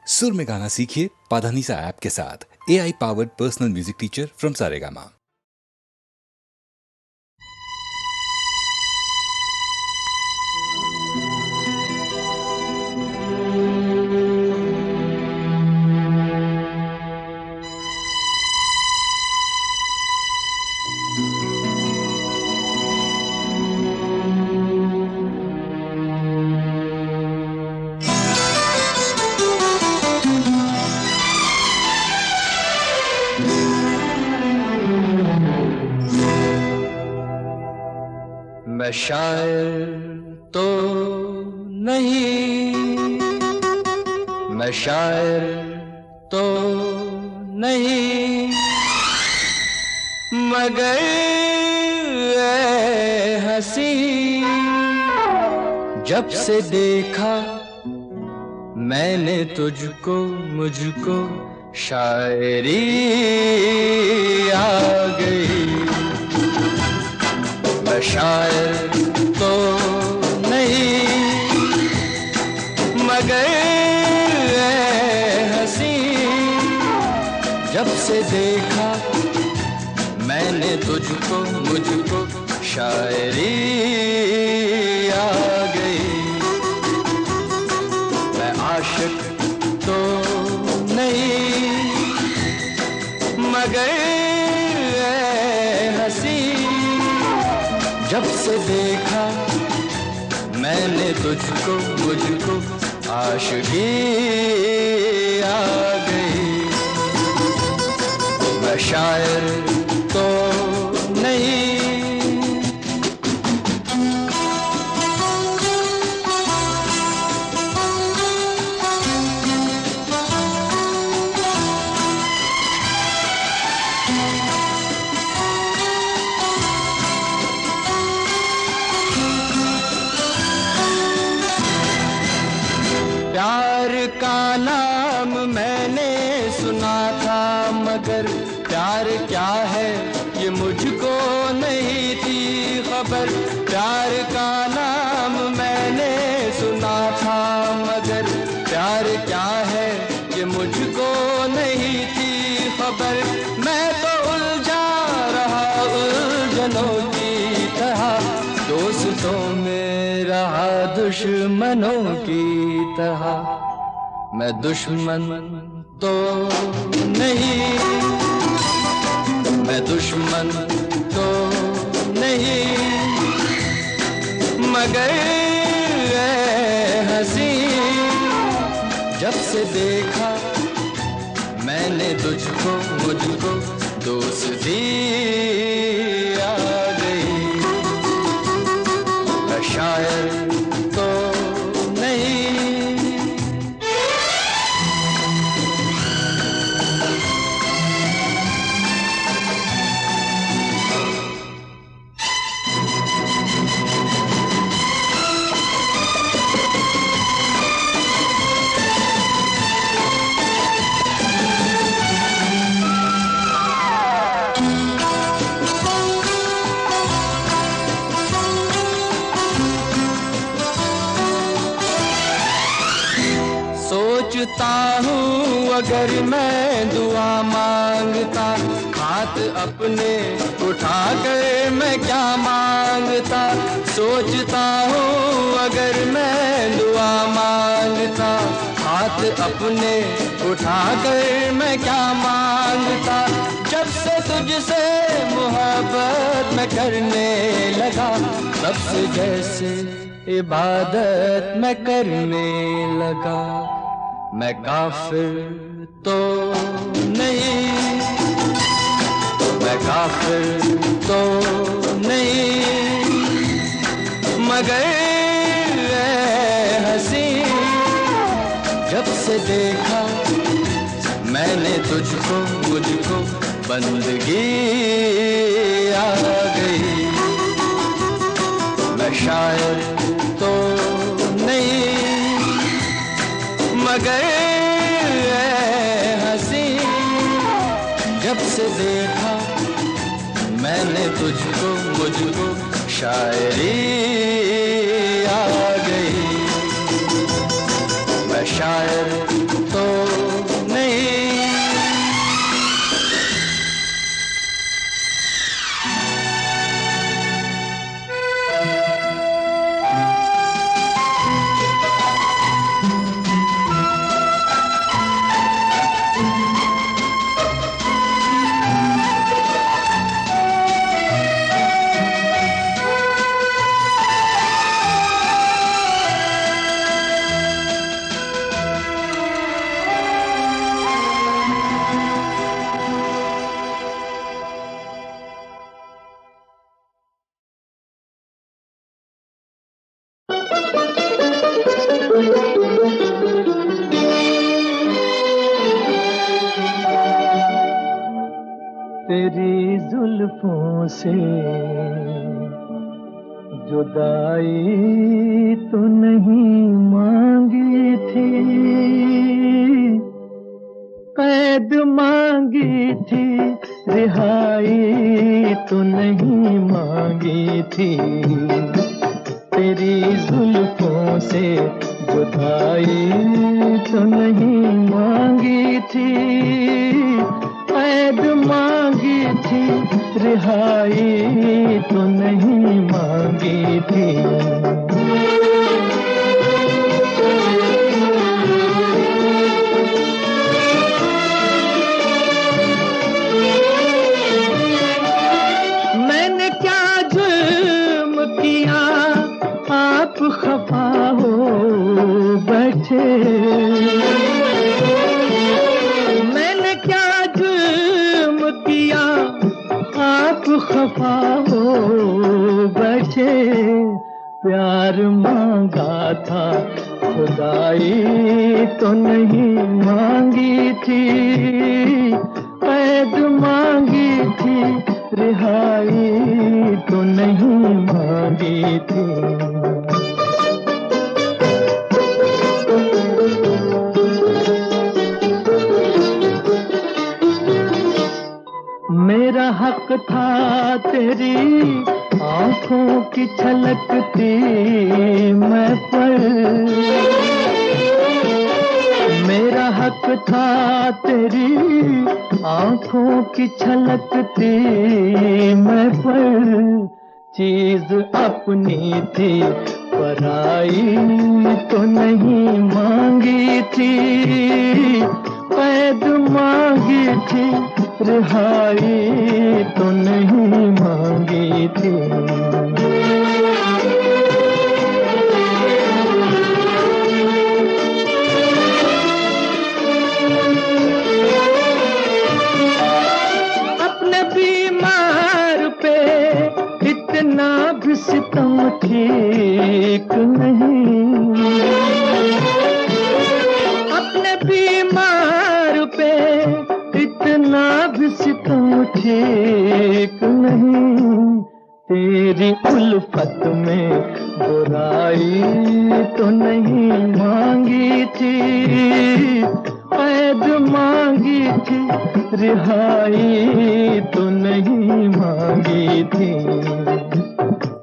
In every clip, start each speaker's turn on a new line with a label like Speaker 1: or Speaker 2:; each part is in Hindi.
Speaker 1: सुर में गाना सीखिए पाधानीसा ऐप के साथ। AI powered personal music teacher from Saregama.
Speaker 2: मैं शायर तो नहीं, मैं शायर तो नहीं, मगर ऐ हंसी जब से देखा मैंने तुझको, मुझको शायरी आ गई। मैं शायर तो नहीं, मगर ऐ हंसी जब से देखा मैंने तुझको, मुझको शायरी आ गई। मैं आशिक तो नहीं, मगर ऐ हंसी जब से देखा मैंने तुझको, मुझको आशिकी आ गई। मैं शायर तो नहीं। प्यार का नाम मैंने सुना था, मगर प्यार क्या है ये मुझको नहीं थी खबर। प्यार का नाम मैंने सुना था, मगर प्यार क्या है ये मुझको नहीं थी खबर। मैं तो उलझा रहा उलझनों की तरह, दोस्तों में रहा दुश्मनों की तरह। मैं दुश्मन तो नहीं, मैं दुश्मन तो नहीं, मगर ऐ हंसी जब से देखा मैंने तुझको, मुझको दोस्ती आ गई। मैं शायर तो नहीं। सोचता हूँ अगर मैं दुआ मांगता, हाथ अपने उठा कर मैं क्या मांगता। सोचता हूँ अगर मैं दुआ मांगता, हाथ अपने उठा कर मैं क्या मांगता। जब से तुझसे मोहब्बत मैं करने लगा, तब से जैसे इबादत मैं करने लगा। मैं काफिर तो नहीं, मैं काफिर तो नहीं, मगर ऐ हंसी जब से देखा मैंने तुझको, मुझको बंदगी आ गई। मैं शायर तो नहीं, मगर ऐ हंसी जब से देखा मैंने तुझको, मुझको शायरी आ गई। मैं शायर तो तेरी जुल्फों से जुदाई तो नहीं मांगी थी, कैद मांगी थी, रिहाई तो नहीं मांगी थी। तेरी जुल्फों से जुदाई तो नहीं मांगी थी, कैद मांगी थी, रिहाई तो नहीं मांगी थी। मैंने क्या जुर्म किया आप खफा हो बैठे, मैंने क्या जुर्म किया आप खफा हो बैठे। प्यार मांगा था खुदाई तो नहीं मांगी थी, कैद मांगी थी, रिहाई तो नहीं मांगी थी। मेरा हक था तेरी आंखों की छलकती मैं पर, मेरा हक था तेरी आंखों की छलकती मैं पर। चीज अपनी थी पराई तो नहीं मांगी थी, कैद मांगी थी, रिहाई तो नहीं मांगी थी। अपने बीमार पे इतना भी सितम ठीक नहीं, अपने बीमार पे इतना भी सितम ठीक नहीं। तेरी उल्फत में बुराई तो नहीं मांगी थी, कैद मांगी थी, रिहाई तो नहीं मांगी थी।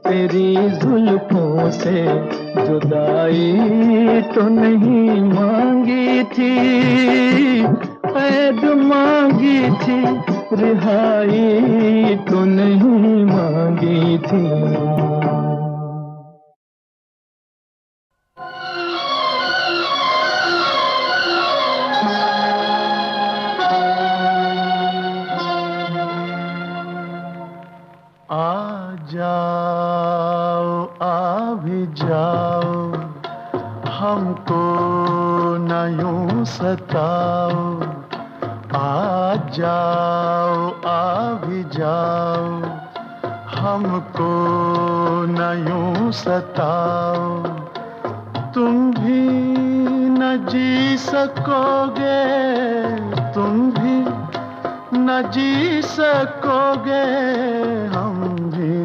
Speaker 2: तेरी जुल्फों से जुदाई तो नहीं मांगी थी, कैद मांगी थी, रिहाई तो नहीं मांगी थी। आ जाओ आ भी जाओ, हमको न यूं सताओ। आ जाओ आ भी जाओ, हमको न यूं सताओ। तुम भी न जी सकोगे, तुम भी न जी सकोगे, हम भी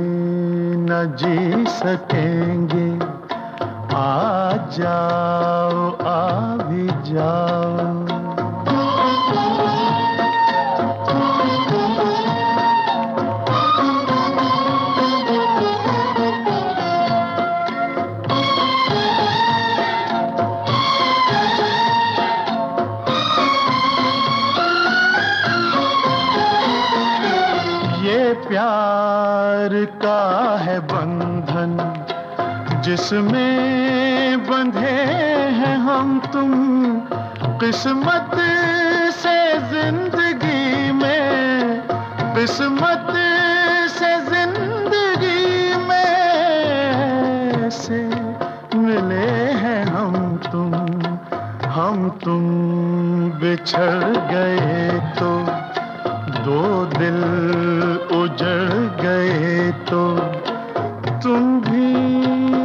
Speaker 2: न जी सकेंगे। आ जाओ आ भी जाओ। प्यार का है बंधन जिसमें बंधे हैं हम तुम, किस्मत से जिंदगी में, किस्मत से जिंदगी में से मिले हैं हम तुम बिछड़ गए तो दो दिल उजड़ गए तो तुम भी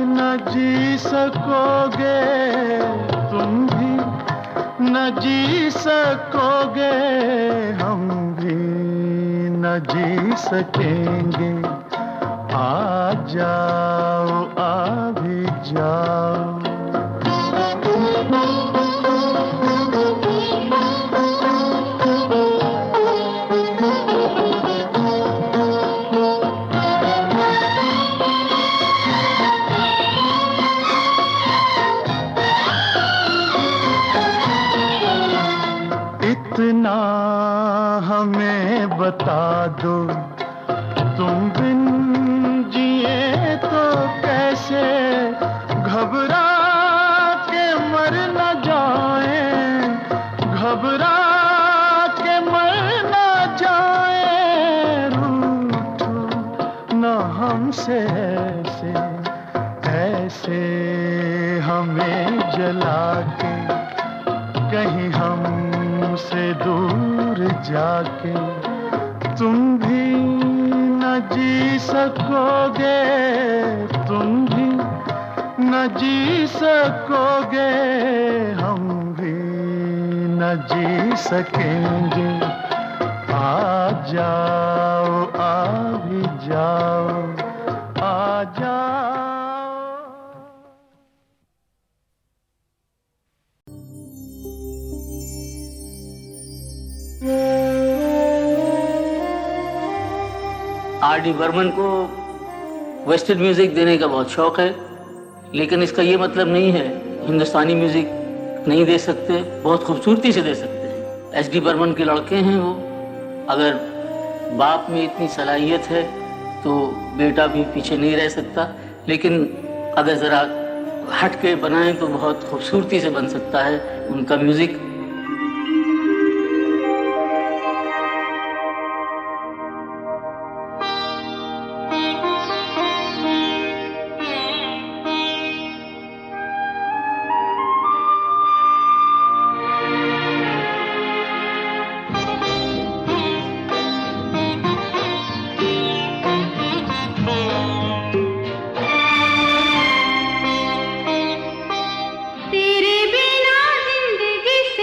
Speaker 2: न जी सकोगे, तुम भी न जी सकोगे, हम भी न न जी सकेंगे। आ जाओ, आ भी जाओ। इतना हमें बता दो, तुम बिन जिए तो कैसे, घबरा के मर न जाए, घबरा के मर न जाए। रूठो न हमसे ऐसे, ऐसे हमें जला के, कहीं हमसे दूर जाके तुम भी न जी सकोगे, तुम भी न जी सकोगे, हम भी न जी सकेंगे। आ जाओ, आ भी जाओ, आ जाओ।
Speaker 3: आर डी बर्मन को वेस्टर्न म्यूजिक देने का बहुत शौक है, लेकिन इसका ये मतलब नहीं है हिंदुस्तानी म्यूजिक नहीं दे सकते, बहुत खूबसूरती से दे सकते हैं। एस डी बर्मन के लड़के हैं वो, अगर बाप में इतनी सलाहियत है तो बेटा भी पीछे नहीं रह सकता, लेकिन अगर ज़रा हट के बनाएं तो बहुत खूबसूरती से बन सकता है उनका म्यूज़िक।
Speaker 4: तेरे बिना जिंदगी से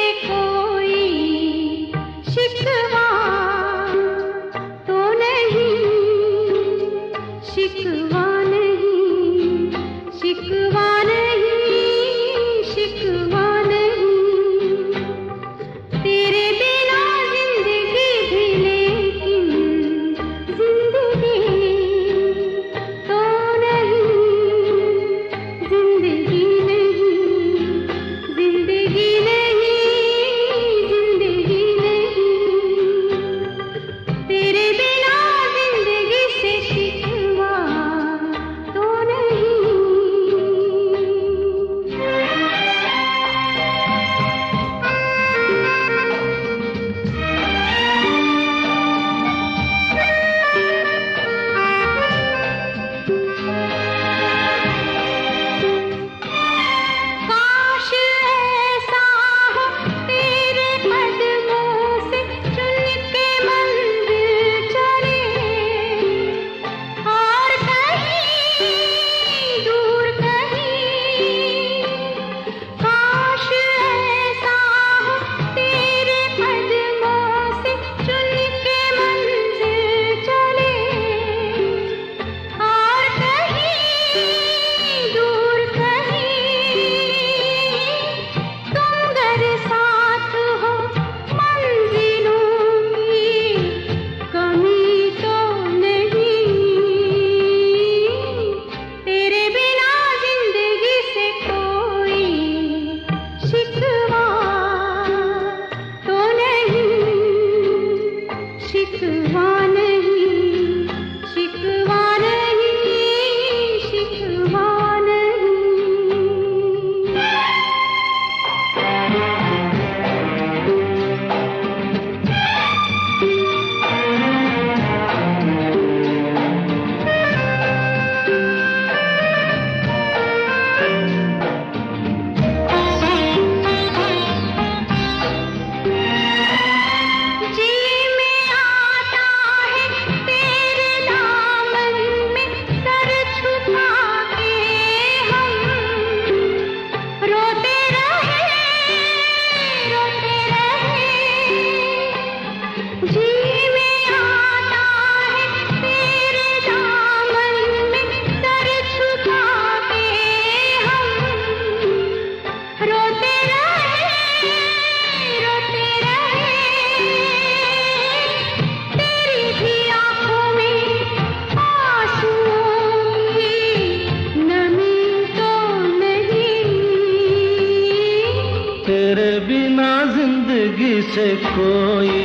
Speaker 2: बिना जिंदगी से कोई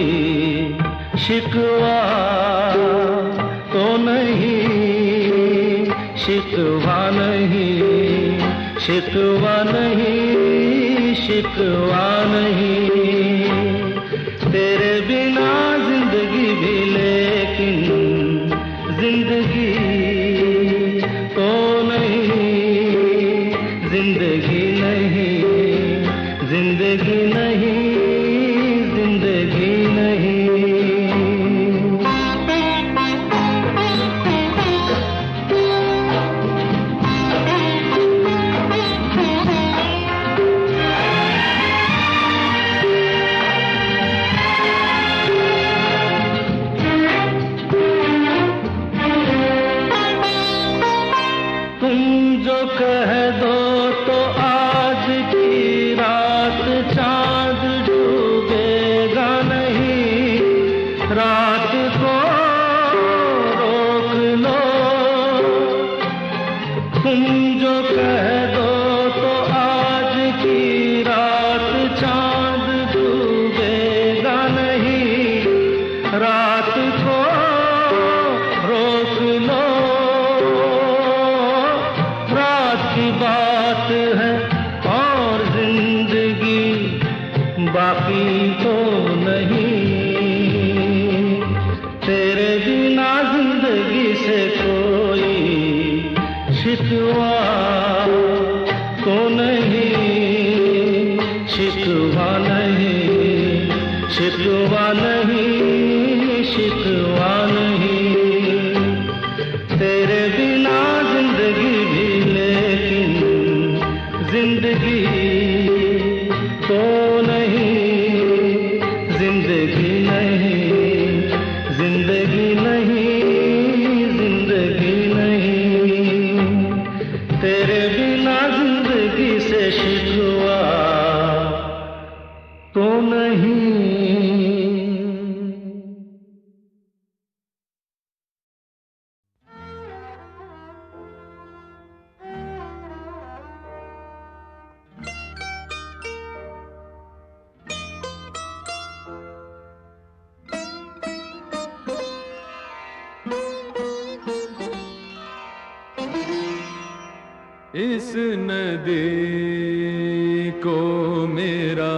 Speaker 2: शिकवा तो नहीं, शिकवा नहीं, शिकवा नहीं, शिकवा नहीं। तेरे बिना जिंदगी भी लेकिन जिंदगी तो नहीं, जिंदगी नहीं, जिंदगी नहीं, जिंदगी नहीं। तुम जो कह दो तो आज की रात चांद डूबेगा नहीं, रात को रोक लो। तुम जो कह दो तो आज की रात चांद डूबेगा नहीं, रात को रोक लो। की बात है और जिंदगी बाकी तो नहीं। तेरे बिना जिंदगी से कोई शिकवा तो नहीं, शिकवा नहीं, शिकवा नहीं, शिकवा नहीं। तेरे बिना जिंदगी भी लेकिन जिंदगी तो नहीं, जिंदगी नहीं, जिंदगी नहीं, जिंदगी नहीं। तेरे बिना जिंदगी से शिकवा तो नहीं।
Speaker 4: इस नदी को मेरा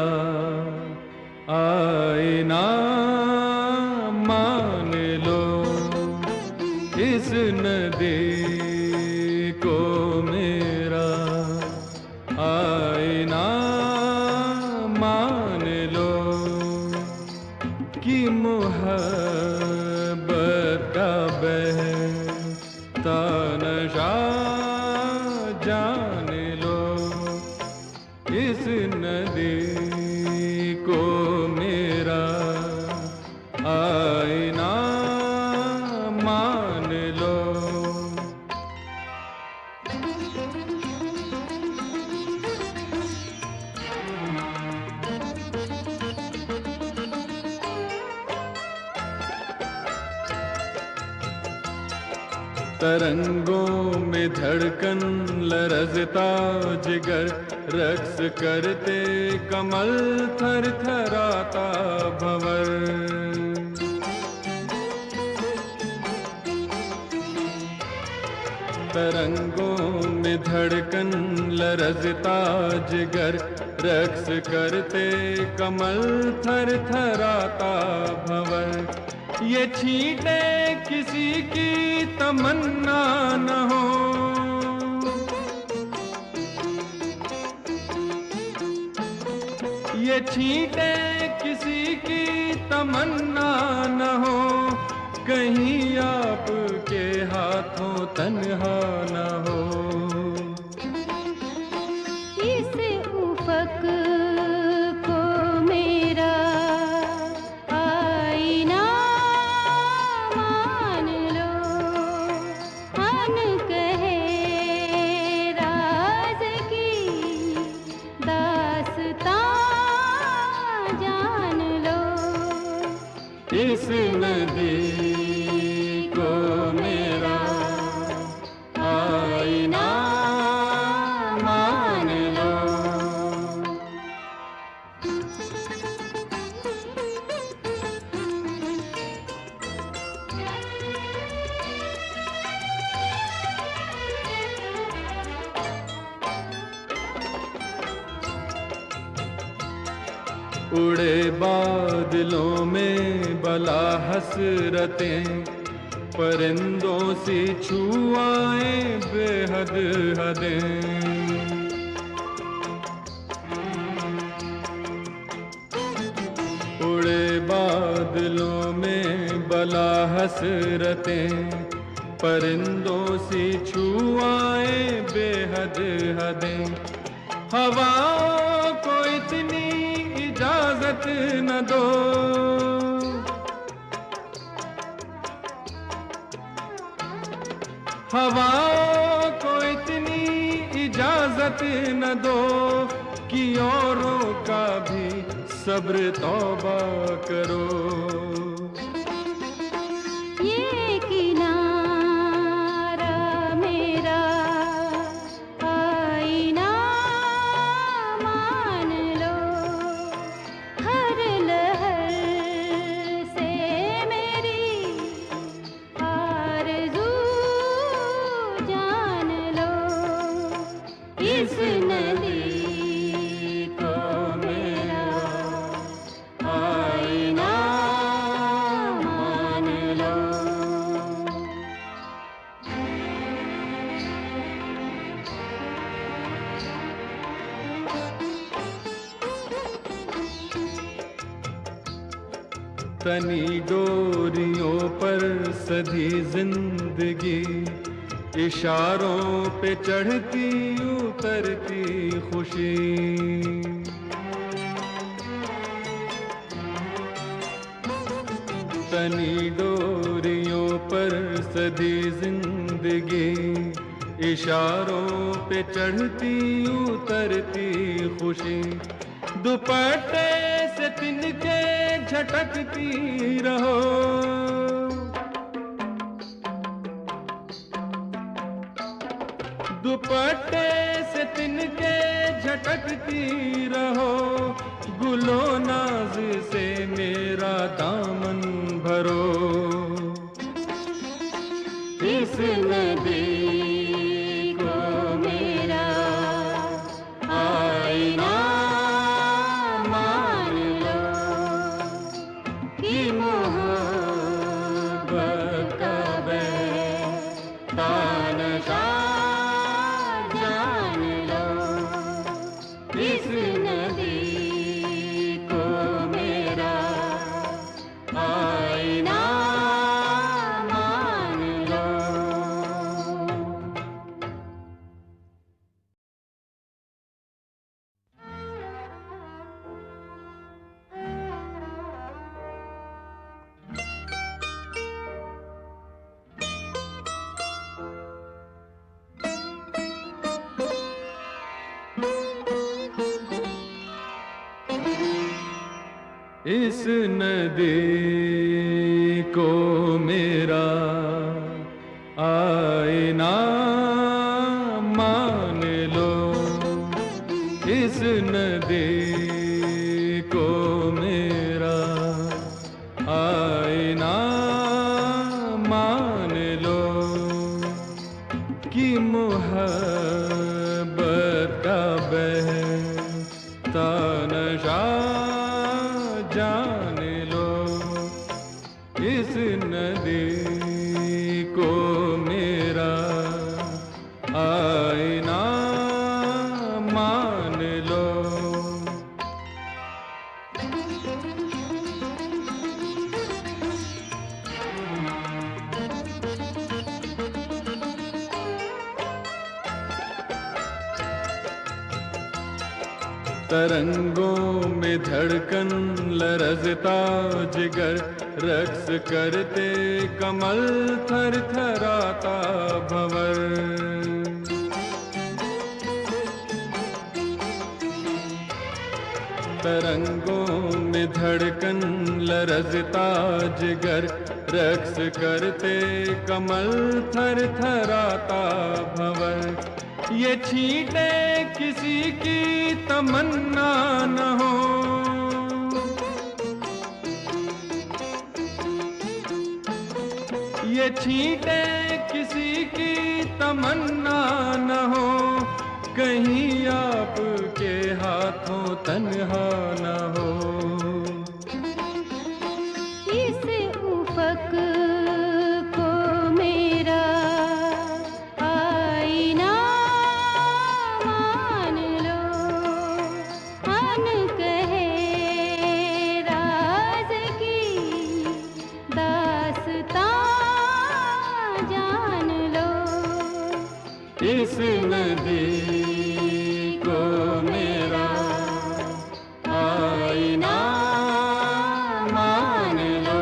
Speaker 4: आईना मान लो, इस नदी को मेरा आईना मान लो कि मोहब्बत का बहता नशा जान लो। इस नदी को मेरा आईना मान लो। तरंगों में धड़कन लरजता जिगर, रक्स करते कमल थर थराता भंवर। तरंगों में धड़कन लरजता जिगर, रक्स करते कमल थर थराता भंवर। ये छींटे किसी की तमन्ना न हो, ये छींटे किसी की तमन्ना न हो, कहीं आपके हाथों तन्हा न हो।
Speaker 5: इस उफक को मेरा आईना मान लो, अनकहे राज की दास्तां जान लो।
Speaker 4: इस नदी को मेरा आईना मान लो। उड़े बादलों में बला हसरतें, परिंदों सी छुआए बेहद हदें। उड़े बादलों में बला हसरतें, परिंदों सी छुआए बेहद हदें। हवाओं को इतनी इजाजत न दो, हवाओं को इतनी इजाजत न दो कि औरों का भी सब्र तौबा करो।
Speaker 5: ये किनारा मेरा आईना मान लो, हर लहर से मेरी आरज़ू जान लो। इस नदी को मेरा आईना मान लो।
Speaker 4: तनी डोरियों पर सधी जिंदगी, इशारों पे चढ़ती उतरती खुशी। तनी डोरियों पर सधी जिंदगी, इशारों पे चढ़ती उतरती खुशी। दुपट्टे से तिनके झटकती रहो, दुपट्टे से तिनके झटकती रहो। गुलो नाज से मेरा दामन भरो।
Speaker 5: इस नदी को मेरा आईना मान लो कि मोहब्बत का बहता नशा जान लो। इस नदी को मेरा आईना मान लो।
Speaker 4: इस नदी को मेरा आईना मान लो। इस नदी को मेरा आईना मान लो कि मोहब्बत का बहता नशा जान लो। इस नदी को मेरा आईना मान लो। तरंगों में धड़कन लरजता जिगर, रक्स करते कमल थर थराता भंवर। तरंगों में धड़कन लरजता जिगर, रक्स करते कमल थर थराता भंवर। ये छींटे किसी की तमन्ना न हो, ये छींटे किसी की तमन्ना न हो, कहीं आपके हाथों तन्हा न हो।
Speaker 5: इस उफक को मेरा आईना मान लो, अनकहे राज की दास्तां जान लो।
Speaker 4: इस नदी को मेरा आईना मान लो।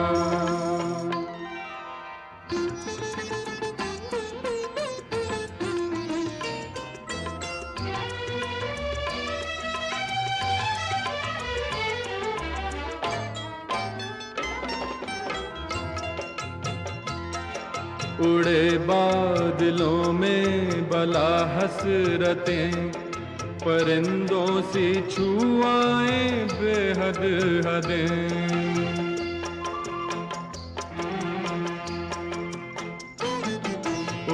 Speaker 4: उड़े बादलों में बला हसरतें, परिंदों सी छुआए बेहद हदें।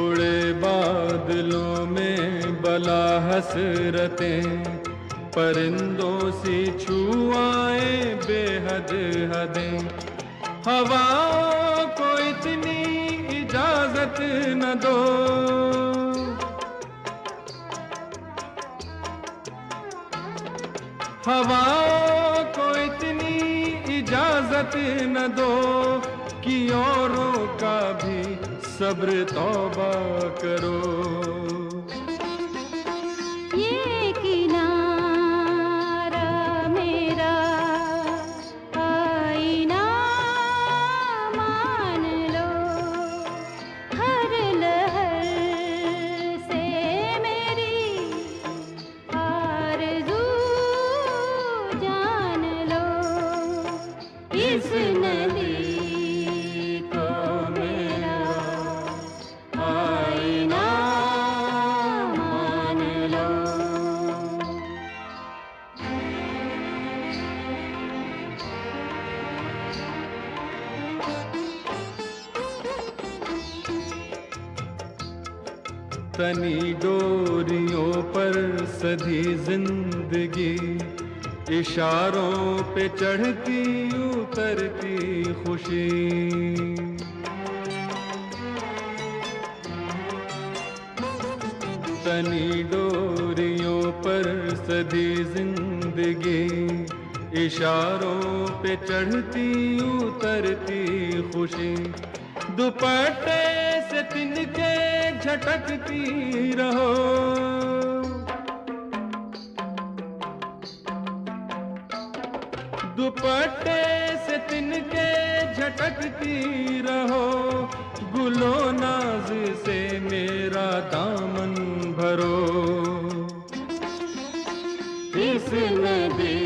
Speaker 4: उड़े बादलों में बला हसरतें, परिंदों सी छुआए बेहद हदें। हवाओं को इतनी इजाजत न दो, हवाओं को इतनी इजाजत न दो कि औरों का भी सब्र तौबा करो।
Speaker 5: ये किनारा मेरा आईना मान लो, हर लहर से मेरी आरज़ू जान लो। इस नदी को मेरा आईना मान लो।
Speaker 4: तनी डोरियों पर सधी जिंदगी, इशारों पे चढ़ती उतरती खुशी। तनी डोरियों पर सधी जिंदगी, इशारों पे चढ़ती उतरती खुशी। दुपट्टे से तिनके झटकती रहो, दुपट्टे से तिनके झटकती रहो। गुलो नाज से मेरा दामन भरो। इस नदी